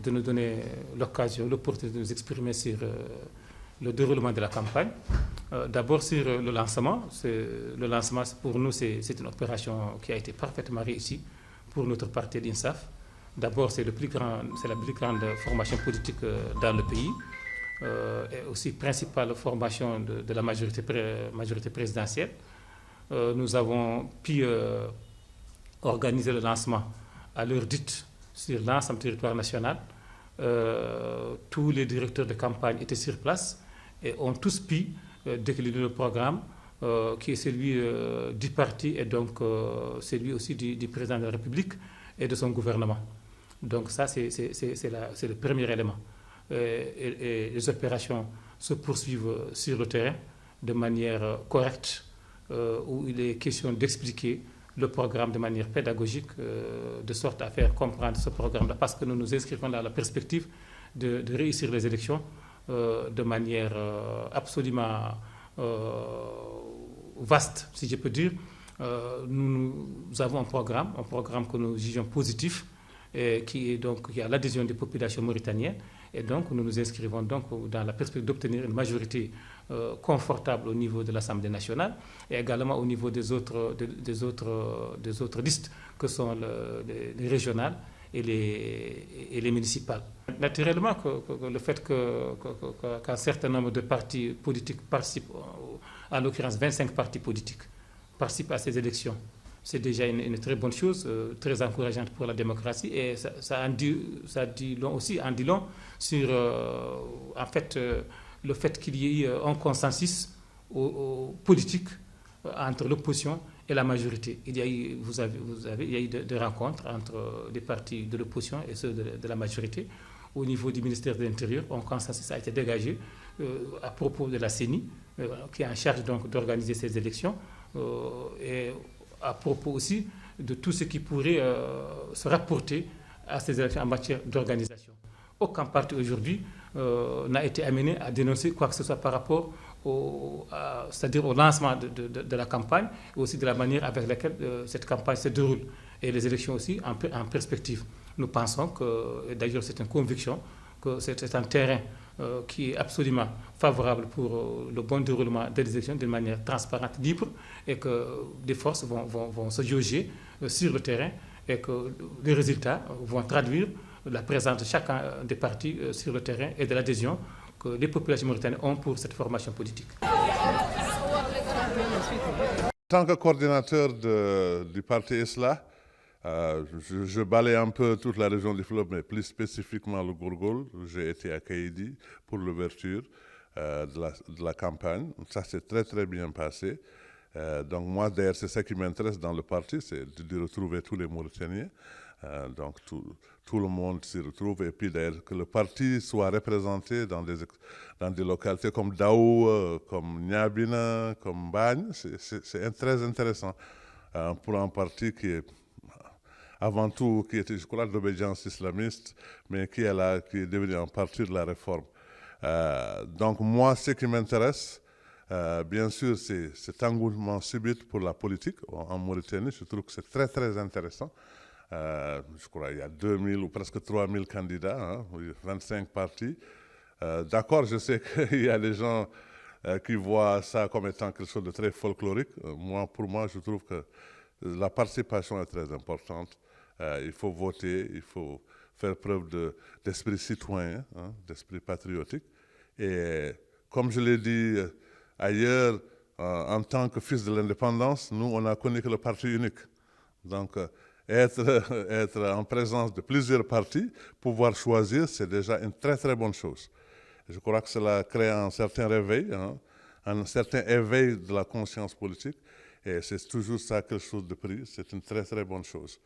de nous donner l'occasion, l'opportunité de nous exprimer sur le déroulement de la campagne. D'abord sur le lancement. Le lancement, pour nous, c'est une opération qui a été parfaitement réussie pour notre parti l'INSAF. D'abord, c'est la plus grande formation politique dans le pays, et aussi principale formation de la majorité présidentielle. Nous avons pu organiser le lancement à l'heure dite sur l'ensemble du territoire national. Tous les directeurs de campagne étaient sur place et ont tous pu décliner le programme qui est celui du parti et donc celui aussi du président de la République et de son gouvernement. Donc ça, c'est le premier élément. Et les opérations se poursuivent sur le terrain de manière correcte, où il est question d'expliquer le programme de manière pédagogique, de sorte à faire comprendre ce programme-là, parce que nous nous inscrivons dans la perspective de réussir les élections de manière absolument vaste, si je peux dire. Nous avons un programme que nous jugeons positif, et qui a l'adhésion des populations mauritaniennes. Et donc, nous nous inscrivons donc dans la perspective d'obtenir une majorité confortable au niveau de l'Assemblée nationale et également au niveau des autres listes que sont les régionales et les municipales. Naturellement, le fait qu'un certain nombre de partis politiques participent, en l'occurrence 25 partis politiques, participent à ces élections, c'est déjà une très bonne chose, très encourageante pour la démocratie, et ça en dit long sur en fait, le fait qu'il y ait un consensus politique entre l'opposition et la majorité. Il y a eu des rencontres entre les partis de l'opposition et ceux de la majorité. Au niveau du ministère de l'Intérieur, un consensus a été dégagé à propos de la CENI, qui est en charge donc d'organiser ces élections, et à propos aussi de tout ce qui pourrait se rapporter à ces élections en matière d'organisation. Aucun parti aujourd'hui n'a été amené à dénoncer quoi que ce soit par rapport c'est-à-dire au lancement de la campagne, et aussi de la manière avec laquelle cette campagne se déroule, et les élections aussi en perspective. Nous pensons que, et d'ailleurs c'est une conviction, que c'est un terrain qui est absolument favorable pour le bon déroulement des élections d'une manière transparente, libre, et que des forces vont se jauger sur le terrain, et que les résultats vont traduire la présence de chacun des partis sur le terrain et de l'adhésion que les populations mauritaniennes ont pour cette formation politique. En tant que coordinateur du parti ISLA, je balaye un peu toute la région du fleuve, mais plus spécifiquement le Gourgoul. J'ai été à Kaïdi pour l'ouverture de la campagne. Ça s'est très très bien passé. Donc moi, d'ailleurs, c'est ça qui m'intéresse dans le parti, c'est de retrouver tous les Mauritaniens. Donc tout le monde s'y retrouve, et puis d'ailleurs que le parti soit représenté dans des localités comme Daou, comme Niabina, comme Bagne, c'est très intéressant pour un parti qui est avant tout, qui était, je crois, d'obédience islamiste, mais qui est devenu un parti de la réforme. Donc moi, ce qui m'intéresse, bien sûr, c'est cet engouement subit pour la politique en Mauritanie. Je trouve que c'est très très intéressant. Je crois qu'il y a 2000 ou presque 3000 candidats, 25 partis. D'accord, je sais qu'il y a des gens qui voient ça comme étant quelque chose de très folklorique. Pour moi, je trouve que la participation est très importante. Il faut voter, il faut faire preuve d'esprit citoyen, d'esprit patriotique. Et comme je l'ai dit ailleurs, en tant que fils de l'indépendance, nous, on a connu que le parti unique. Donc, être en présence de plusieurs partis, pouvoir choisir, c'est déjà une très très bonne chose. Je crois que cela crée un certain réveil, un certain éveil de la conscience politique, et c'est toujours ça quelque chose de pris. C'est une très très bonne chose.